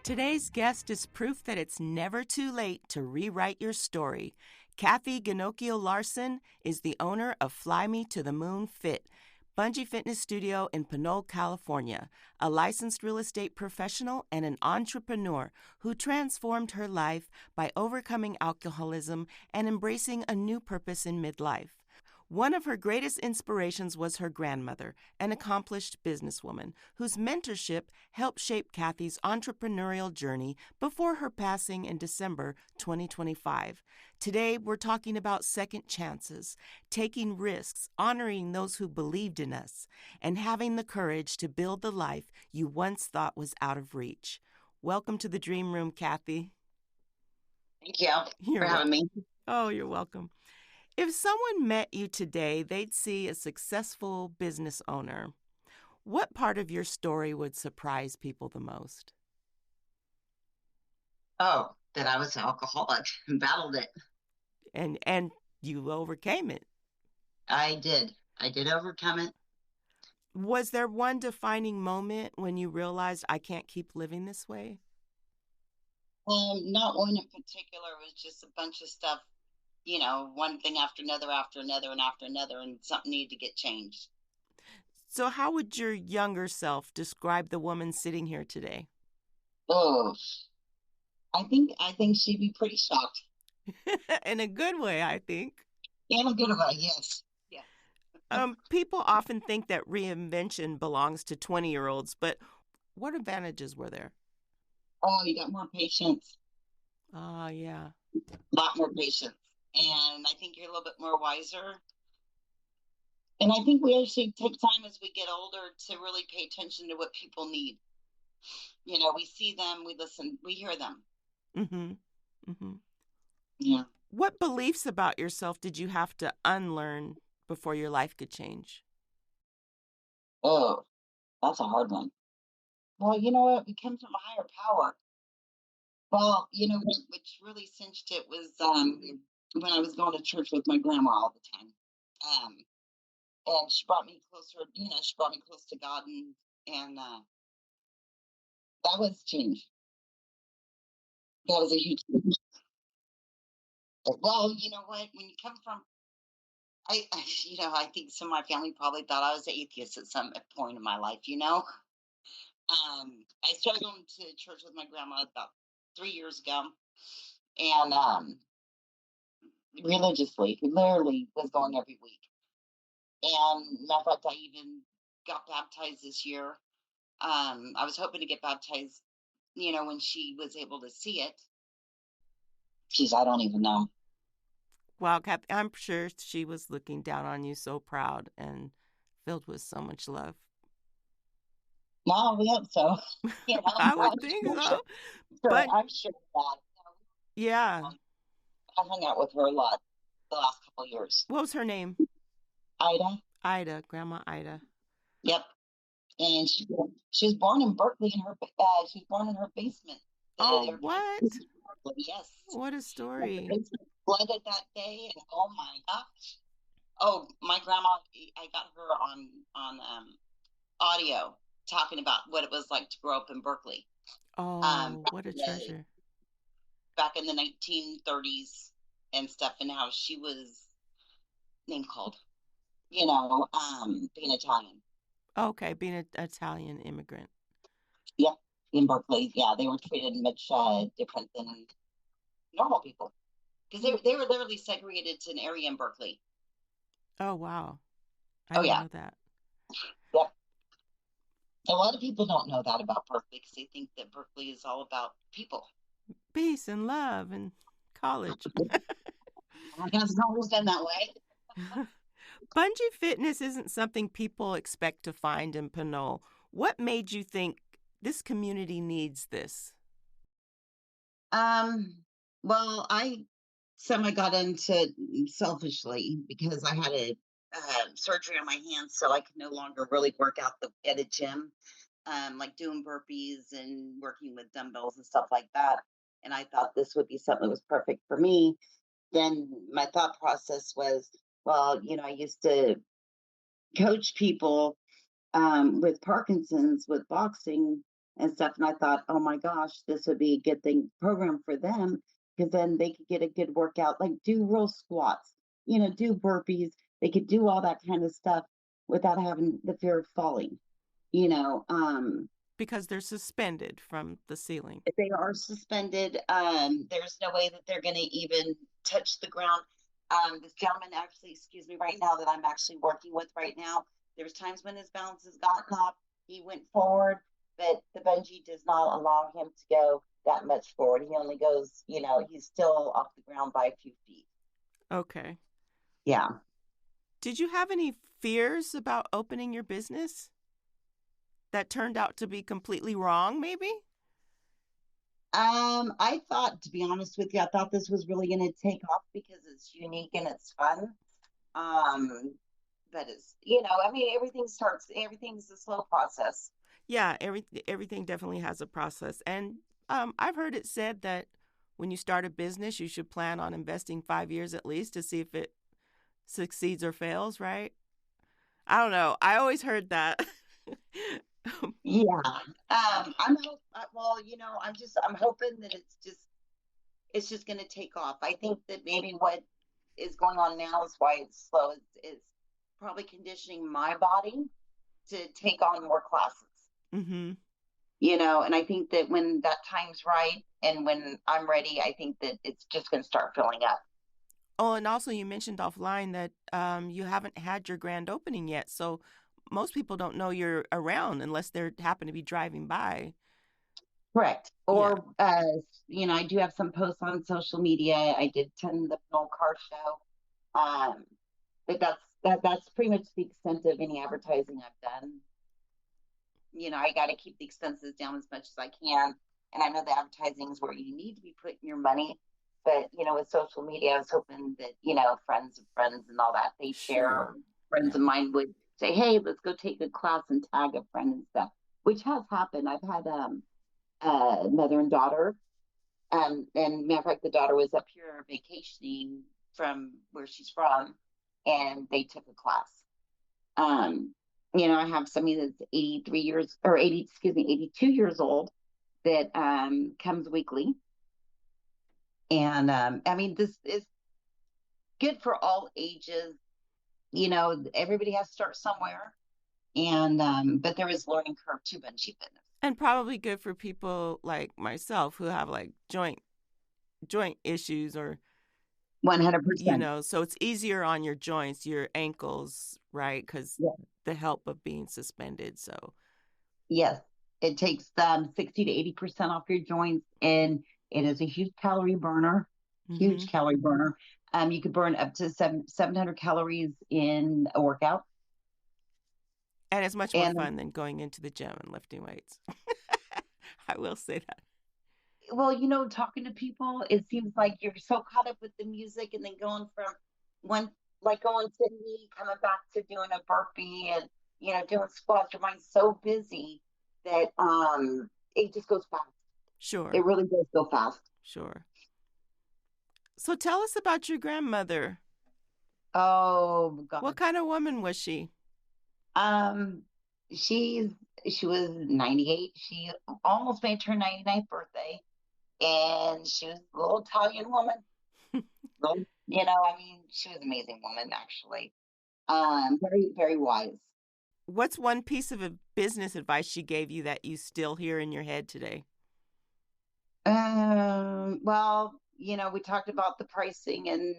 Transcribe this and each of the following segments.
Today's guest is proof that it's never too late to rewrite your story. Kathy Ginocchio Larson is the owner of Fly Me to the Moon Fit, Bungee Fitness Studio in Pinole, California, a licensed real estate professional and an entrepreneur who transformed her life by overcoming alcoholism and embracing a new purpose in midlife. One of her greatest inspirations was her grandmother, an accomplished businesswoman whose mentorship helped shape Kathy's entrepreneurial journey before her passing in December 2025. Today, we're talking about second chances, taking risks, honoring those who believed in us, and having the courage to build the life you once thought was out of reach. Welcome to the Dream Room, Kathy. Thank you for having me. Oh, you're welcome. If someone met you today, they'd see a successful business owner. What part of your story would surprise people the most? Oh, that I was an alcoholic and battled it. And you overcame it. I did overcome it. Was there one defining moment when you realized I can't keep living this way? Not one in particular. It was just a bunch of stuff, one thing after another, and something needed to get changed. So how would your younger self describe the woman sitting here today? Oh, I think she'd be pretty shocked. In a good way, I think. In a good way, yes. Yeah. People often think that reinvention belongs to 20-year-olds, but what advantages were there? Oh, you got more patience. Yeah. A lot more patience. And I think you're a little bit more wiser. And I think we actually take time as we get older to really pay attention to what people need. We see them, we listen, we hear them. Mm-hmm. Mm-hmm. Yeah. What beliefs about yourself did you have to unlearn before your life could change? Oh, that's a hard one. Well, you know what? We come from a higher power. Well, which really cinched it was when I was going to church with my grandma all the time. And she brought me closer, she brought me close to God, and that was change. That was a huge change. Well, you know what? When you come from, I think some of my family probably thought I was an atheist at some point in my life. I started going to church with my grandma about 3 years ago, and religiously, literally was going every week. And matter of fact, I even got baptized this year. I was hoping to get baptized, when she was able to see it. Geez, I don't even know. Wow, Kathy, I'm sure she was looking down on you so proud and filled with so much love. No, we hope so. I would think so. But I'm sure that. Yeah. I hung out with her a lot the last couple of years. What was her name? Ida, Grandma Ida. Yep. And she was born in Berkeley she was born in her basement. Oh, what? Yes. What a story. Flooded that day, and oh my gosh. Oh, my grandma, I got her on audio talking about what it was like to grow up in Berkeley. Oh, what a treasure. Back in the 1930s and stuff, and how she was name called, being Italian. Okay, being an Italian immigrant. Yeah, in Berkeley. Yeah, they were treated much different than normal people, because they were literally segregated to an area in Berkeley. Oh, wow. I didn't know that. Yep. A lot of people don't know that about Berkeley because they think that Berkeley is all about people. Peace and love and college. I guess it's always been that way. Bungee fitness isn't something people expect to find in Pinole. What made you think this community needs this? Well, I got into selfishly because I had a surgery on my hands, so I could no longer really work out at a gym, like doing burpees and working with dumbbells and stuff like that. And I thought this would be something that was perfect for me. Then my thought process was, well, I used to coach people with Parkinson's with boxing, and stuff. And I thought, oh my gosh, this would be a good thing program for them because then they could get a good workout, like do real squats, do burpees. They could do all that kind of stuff without having the fear of falling. You know, Because they're suspended from the ceiling. they are suspended. There's no way that they're going to even touch the ground. This gentleman actually, excuse me, right now that I'm actually working with right now, there's times when his balance has gotten off. He went forward, but the bungee does not allow him to go that much forward. He only goes, he's still off the ground by a few feet. Okay. Yeah. Did you have any fears about opening your business that turned out to be completely wrong, maybe? I thought, to be honest with you, I thought this was really going to take off because it's unique and it's fun. Um, but it's, I mean, everything's a slow process. Yeah, everything definitely has a process. And I've heard it said that when you start a business, you should plan on investing 5 years at least to see if it succeeds or fails, right? I don't know. I always heard that. Yeah. Well, I'm hoping that it's just going to take off. I think that maybe what is going on now is why it's slow is probably conditioning my body to take on more classes. Mm-hmm. And I think that when that time's right and when I'm ready, I think that it's just going to start filling up. Oh, and also you mentioned offline that you haven't had your grand opening yet. So most people don't know you're around unless they happen to be driving by. Correct. Yeah, Or, I do have some posts on social media. I did attend the Pinole car show. But that's pretty much the extent of any advertising I've done. I got to keep the expenses down as much as I can. And I know the advertising is where you need to be putting your money. But, with social media, I was hoping that, friends of friends and all that, they share. sure. Friends Yeah. of mine would say, hey, let's go take a class and tag a friend and stuff, which has happened. I've had mother and daughter. And matter of fact, the daughter was up here vacationing from where she's from, and they took a class. Um, I have somebody that's 83 years or 80, excuse me, 82 years old that comes weekly. And I mean, this is good for all ages. Everybody has to start somewhere. And but there is learning curve to bungee fitness. And probably good for people like myself who have like joint issues or 100%. so it's easier on your joints, your ankles, right? Because Yeah. the help of being suspended. So, Yes, it takes 60 to 80% off your joints, and it is a huge calorie burner. mm-hmm. Huge calorie burner. You could burn up to 700 calories in a workout. And it's much more And fun than going into the gym and lifting weights. I will say that. well, talking to people, it seems like you're so caught up with the music and then going from one, like going to knee, coming back to doing a burpee and, doing squats. Your mind's so busy that it just goes fast. Sure, It really does go fast. sure. So tell us about your grandmother. Oh What God. kind of woman was she? Um, she's she was 98. She almost made her 99th birthday, and she was a little Italian woman. I mean, she was an amazing woman, actually. Very, very wise. What's one piece of business advice she gave you that you still hear in your head today? Well, we talked about the pricing and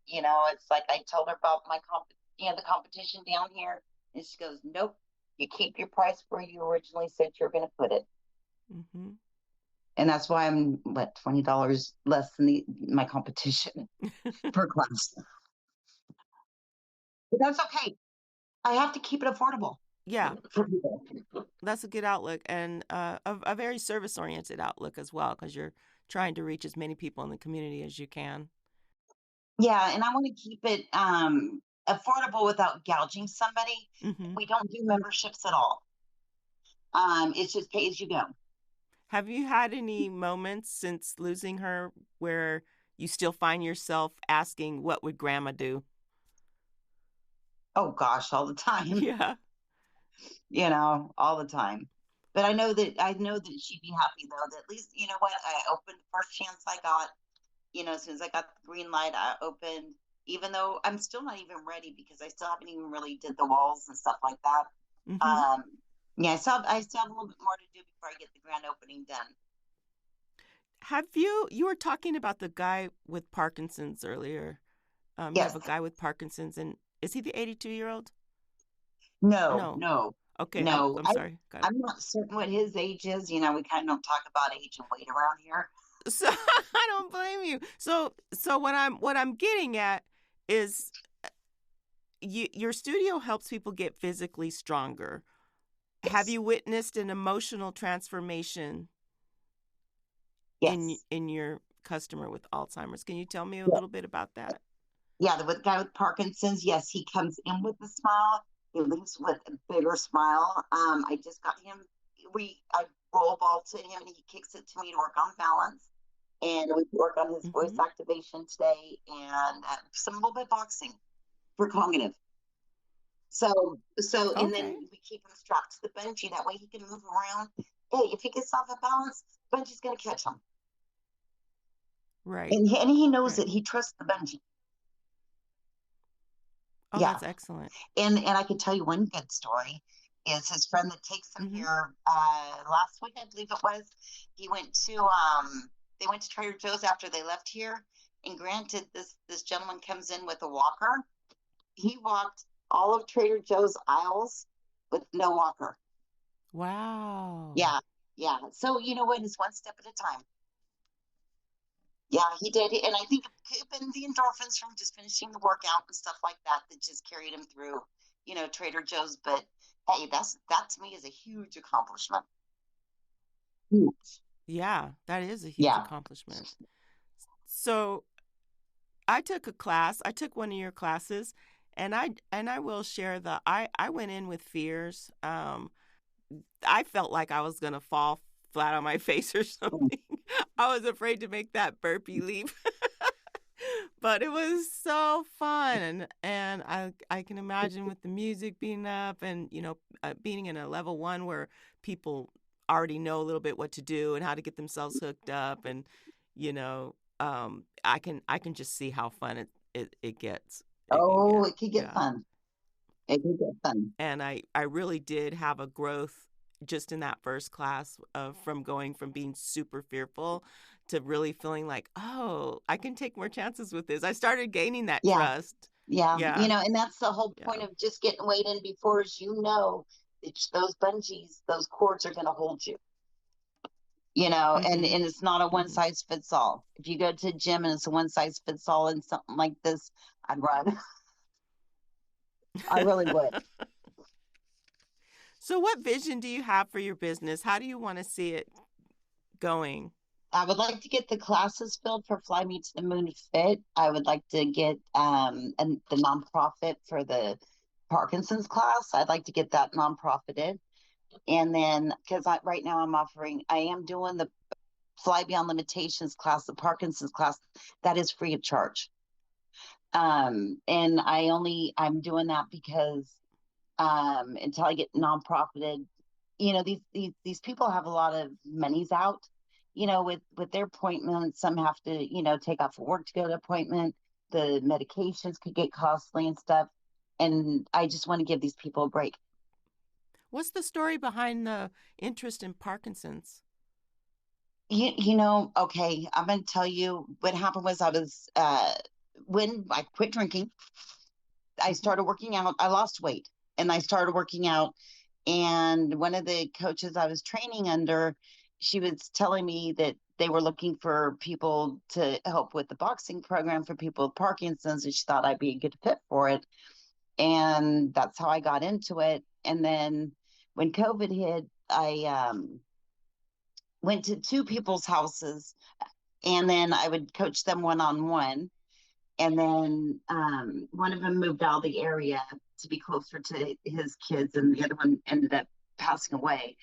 it's like I told her about the competition down here, and she goes, "Nope, you keep your price where you originally said you're going to put it." Mm-hmm. And that's why I'm what $20 less than my competition per class. But that's okay. I have to keep it affordable Yeah, for people. that's a good outlook and a very service oriented outlook as well because you're trying to reach as many people in the community as you can. Yeah, and I want to keep it affordable without gouging somebody. Mm-hmm. We don't do memberships at all. It's just pay as you go. Have you had any moments since losing her where you still find yourself asking, what would grandma do? Oh gosh, all the time. Yeah. All the time. But I know that she'd be happy though. That at least you know what I opened the first chance I got. You know, as soon as I got the green light, I opened. Even though I'm still not even ready because I still haven't even really did the walls and stuff like that. Mm-hmm. Um, yeah, I still have a little bit more to do before I get the grand opening done. You were talking about the guy with Parkinson's earlier. You have Yes. a guy with Parkinson's, and is he the 82-year-old? No, No. no, Okay, no. I'm sorry. Got it. I'm not certain what his age is. You know, we kind of don't talk about age and weight around here. So I don't blame you. So what I'm getting at is your studio helps people get physically stronger. Have Yes. you witnessed an emotional transformation Yes. in your customer with Alzheimer's? Can you tell me a Yeah. little bit about that? Yeah, the guy with Parkinson's, yes, he comes in with a smile. He leaves with a bigger smile. I just got him. I roll ball to him, and he kicks it to me to work on balance, and we work on his voice Mm-hmm. activation today, and some little bit boxing for cognitive. And then Okay. we keep him strapped to the bungee. That way he can move around. Hey, if he gets off of balance, bungee's gonna catch him, Right. and he knows Right. it. He trusts the bungee. Oh, Yeah. that's excellent. And I can tell you one good story is his friend that takes him Mm-hmm. here last week, I believe it was. He went to they went to Trader Joe's after they left here. And granted, this gentleman comes in with a walker. He walked all of Trader Joe's aisles with no walker. Wow. Yeah, yeah. So you know what? It's one step at a time. Yeah, he did. And I think it could have been the endorphins from just finishing the workout and stuff like that that just carried him through, you know, Trader Joe's. But hey, that to me is a huge accomplishment. Huge. Yeah, that is a huge Yeah. accomplishment. So I took a class. I took one of your classes, and I will share that I went in with fears. I felt like I was gonna fall flat on my face or Mm. something. I was afraid to make that burpee leap. But it was so fun, and I can imagine with the music being up, and being in a level one where people already know a little bit what to do and how to get themselves hooked up, and I can just see how fun it gets. It can Oh, get. it could get Yeah. fun. It could get fun. And I really did have a growth just in that first class, from going from being super fearful to really feeling like, oh, I can take more chances with this. I started gaining that Yeah. trust. Yeah. You Yeah. know, and that's the whole point Yeah. of just getting weighed in before, as you know, it's those bungees, those cords are going to hold you. You know, Mhm. and it's not a one Mhm. size fits all. If you go to a gym and it's a one size fits all and something like this, I'd run. I really would. So what vision do you have for your business? How do you want to see it going? I would like to get the classes filled for Fly Me to the Moon Fit. I would like to get the nonprofit for the Parkinson's class. I'd like to get that nonprofited. And then, because right now I am doing the Fly Beyond Limitations class, the Parkinson's class, that is free of charge. And I'm doing that because until I get nonprofited, you know, these people have a lot of monies out, you know, with their appointments. Some have to, you know, take off of work to go to appointment. The medications could get costly and stuff. And I just want to give these people a break. What's the story behind the interest in Parkinson's? You know, okay, I'm going to tell you what happened was when I quit drinking, I Mhm. started working out. I lost weight and I started working out. And one of the coaches I was training under, she was telling me that they were looking for people to help with the boxing program for people with Parkinson's, and she thought I'd be a good fit for it. And that's how I got into it. And then when COVID hit, I went to two people's houses, and then I would coach them one on one. And then one of them moved out of the area to be closer to his kids, and the other one ended up passing away.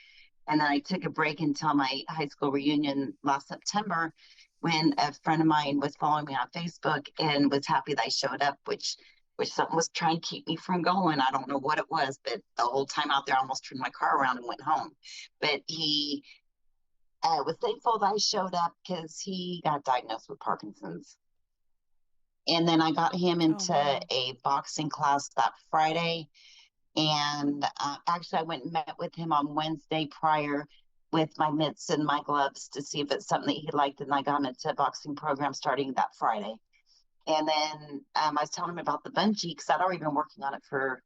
And then I took a break until my high school reunion last September, when a friend of mine was following me on Facebook and was happy that I showed up, which which something was trying to keep me from going. I don't know what it was, but the whole time out there, I almost turned my car around and went home. But he was thankful that I showed up because he got diagnosed with Parkinson's. And then I got him Oh, into wow. a boxing class that Friday. And actually, I went and met with him on Wednesday prior with my mitts and my gloves to see if it's something that he liked. And I got him into a boxing program starting that Friday. And then I was telling him about the bungee because I'd already been working on it for,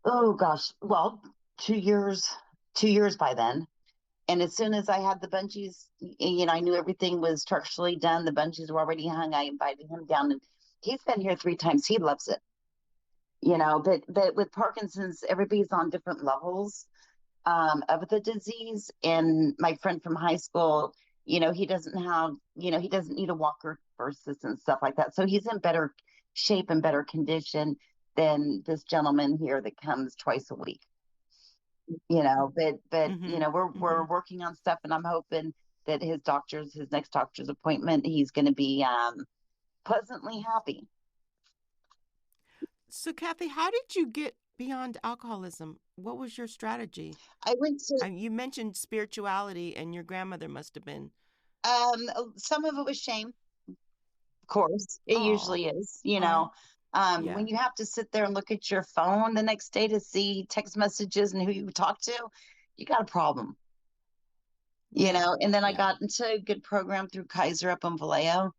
oh gosh, well, 2 years, 2 years by then. And as soon as I had the bungees, I knew everything was structurally done. The bungees were already hung. I invited him down, and he's been here 3 times. He loves it, but with Parkinson's, everybody's on different levels of the disease. And my friend from high school, he doesn't have, he doesn't need a walker for assistance, stuff like that. So he's in better shape and better condition than this gentleman here that comes twice a week. But Mm-hmm. we're Mm-hmm. working on stuff, and I'm hoping that his next doctor's appointment, he's going to be pleasantly happy. So, Kathy, how did you get beyond alcoholism? What was your strategy? I went to You mentioned spirituality, and your grandmother must have been. some of it was shame, of course. It Oh, usually is, oh, when yeah, you have to sit there and look at your phone the next day to see text messages and who you talk to, you got a problem. yeah, And then I yeah. got into a good program through Kaiser up in Vallejo.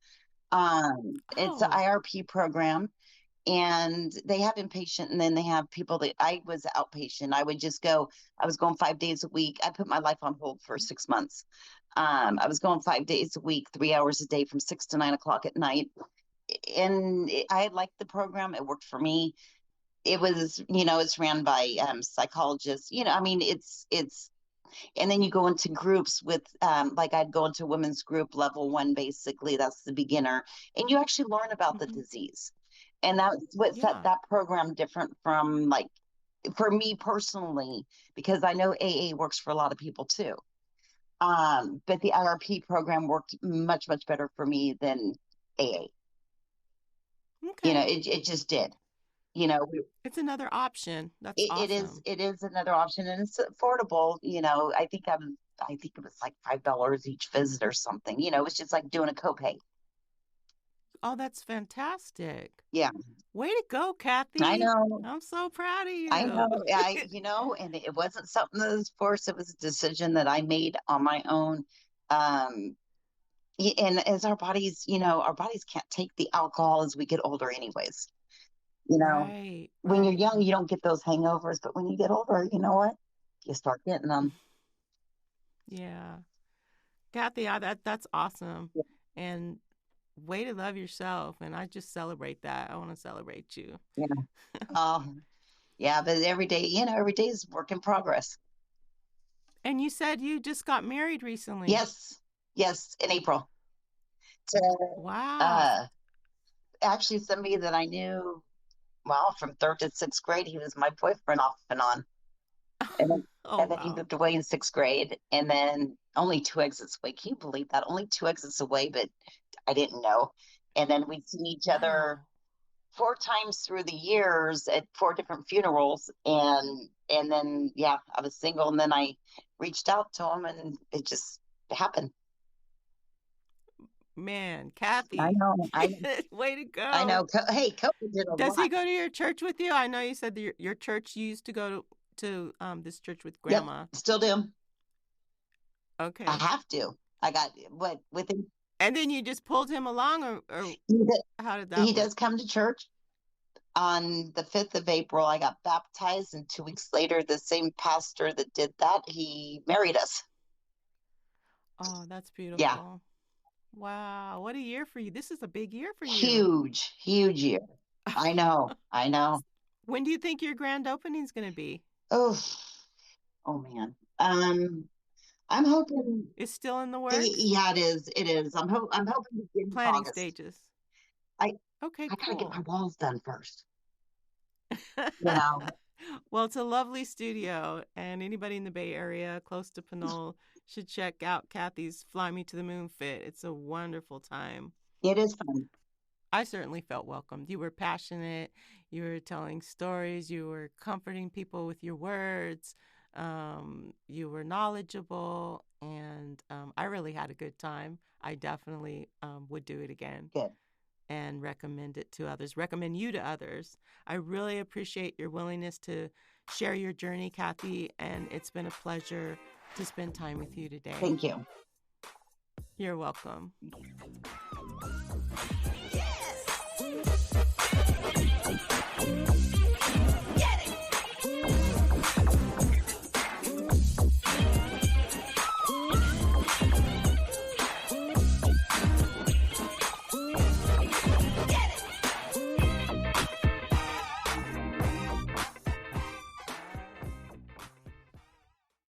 It's an Oh, IRP program, and they have inpatient, and then they have people that I was outpatient. I was going 5 days a week. I put my life on hold for 6 months. I was going 5 days a week, 3 hours a day from 6 to 9 o'clock at night. And I liked the program. It worked for me. It was, it's ran by psychologists. I mean, it's and then you go into groups with like I'd go into women's group level one, basically that's the beginner, and you actually learn about the mm-hmm. disease. And that's what set Yeah. that program different from, like, for me personally, because I know AA works for a lot of people too. But the IRP program worked much better for me than AA. Okay. It just did. you know It's another option. That's it is awesome. it is another option, and it's affordable. I think it was like $5 each visit or something. It was just like doing a copay. Oh, that's fantastic. Yeah, Way to go, I Kathy. know. I'm so proud of I you. know. And it wasn't something that was forced. It was a decision that I made on my own. Um, and as our bodies can't take the alcohol as we get older, anyways. You know, Right, when you're right. young, you don't get those hangovers, but when you get older, you know what? You start getting them. Yeah. Kathy, that's awesome. And way to love yourself. And I just celebrate that. I want to celebrate you. Yeah. Yeah, but every day is work in progress. And you said you just got married recently. Yes, yes, in April. To Wow. uh, actually somebody that I knew, well, from third to sixth grade. He was my boyfriend off and on, and then Oh, and then he wow. moved away in sixth grade, and then only two exits away. Can you believe that? Only two exits away, but I didn't know. And then we'd see each other Wow. 4 times through the years at 4 different funerals, and then yeah, I was single, and then I reached out to him, and it just happened. Man, I Kathy. know, I know, Way to I go. know. Hey, COVID did a Does he lot. go to your church with you? I know you said that your church you used to go to this church with Yep, grandma. still do. I Okay. have to. I got what within. And then you just pulled him along, or He, how did that he work? does come to church on the 5th of April. I got baptized, and 2 weeks later, the same pastor that did that, he married us. Oh, that's Yeah, beautiful. Wow, what a year for you. This is a big year for you. huge year. I know. When do you think your grand opening is going to be? Oh, oh man. I'm hoping. It's still in the works? Yeah, it is. It is. I'm hoping to get in Planning August. stages. I Okay, I gotta get my cool. walls done first. You know. Well, it's a lovely studio, and anybody in the Bay Area close to Pinole should check out Kathy's Fly Me to the Moon Fit. It's a wonderful time. It is fun. I certainly felt welcomed. You were passionate. You were telling stories. You were comforting people with your words. You were knowledgeable, and I really had a good time. I definitely would do it again Good. and recommend it to others, recommend you to others. I really appreciate your willingness to share your journey, Kathy, and it's been a pleasure to spend time with you today. Thank you. You're welcome. Yes.